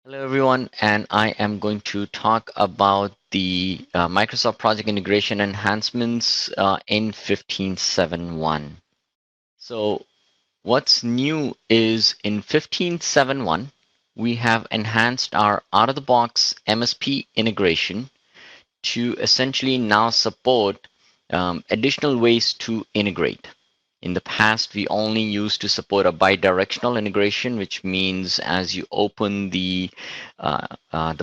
Hello, everyone, and I am going to talk about the Microsoft Project Integration Enhancements in 15.7.1. So, what's new is in 15.7.1, we have enhanced our out-of-the-box MSP integration to essentially now support additional ways to integrate. In the past, we only used to support a bidirectional integration, which means as you open the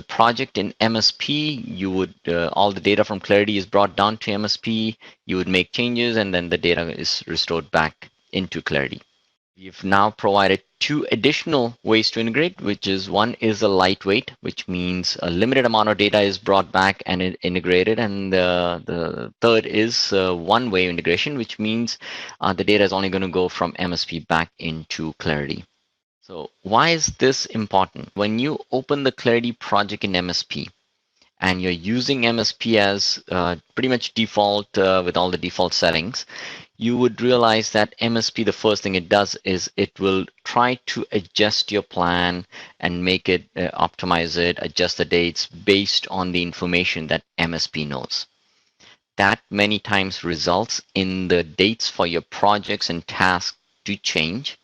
project in MSP, you would all the data from Clarity is brought down to MSP. You would make changes, and then the data is restored back into Clarity. We've now provided two additional ways to integrate, which is one is a lightweight, which means a limited amount of data is brought back and integrated. And the third is one-way integration, which means the data is only going to go from MSP back into Clarity. So why is this important? When you open the Clarity project in MSP, and you're using MSP as pretty much default with all the default settings, you would realize that MSP, the first thing it does is it will try to adjust your plan and make it, optimize it, adjust the dates based on the information that MSP knows. That many times results in the dates for your projects and tasks to change.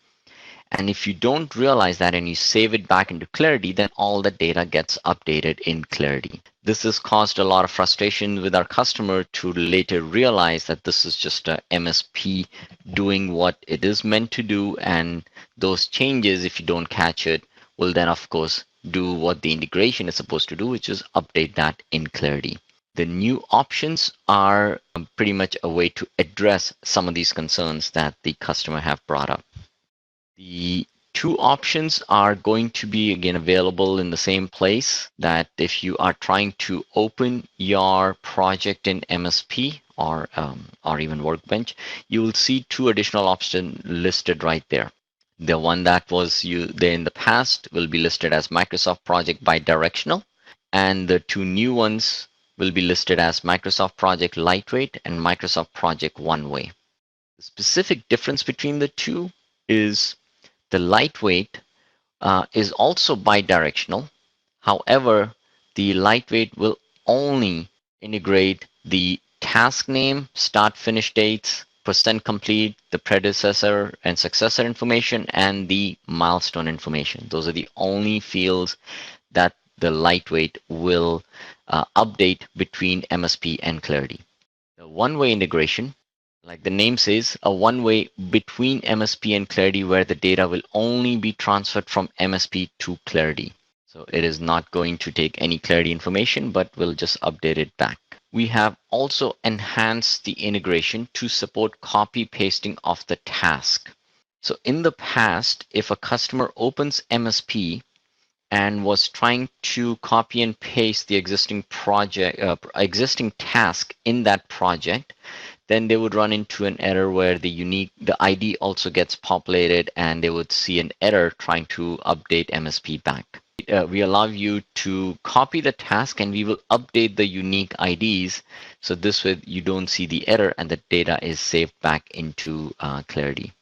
And if you don't realize that and you save it back into Clarity, then all the data gets updated in Clarity. This has caused a lot of frustration with our customer to later realize that this is just a MSP doing what it is meant to do. And those changes, if you don't catch it, will then, of course, do what the integration is supposed to do, which is update that in Clarity. The new options are pretty much a way to address some of these concerns that the customer have brought up. The two options are going to be again available in the same place, that if you are trying to open your project in MSP or even Workbench, you will see two additional options listed right there. The one that was there in the past will be listed as Microsoft Project Bidirectional, and the two new ones will be listed as Microsoft Project Lightweight and Microsoft Project One Way. The specific difference between the two is the lightweight is also bidirectional. However, the lightweight will only integrate the task name, start finish dates, percent complete, the predecessor and successor information, and the milestone information. Those are the only fields that the lightweight will update between MSP and Clarity. The one-way integration, like the name says, a one-way between MSP and Clarity, where the data will only be transferred from MSP to Clarity. So it is not going to take any Clarity information, but will just update it back. We have also enhanced the integration to support copy pasting of the task. So in the past, if a customer opens MSP and was trying to copy and paste the existing existing task in that project, then they would run into an error where the ID also gets populated, and they would see an error trying to update MSP back. We allow you to copy the task, and we will update the unique IDs. So this way you don't see the error and the data is saved back into Clarity.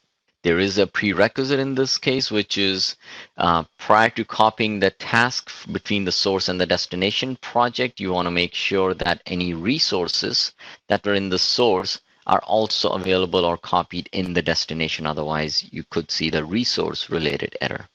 There is a prerequisite in this case, which is prior to copying the task between the source and the destination project, you want to make sure that any resources that were in the source are also available or copied in the destination. Otherwise, you could see the resource related error.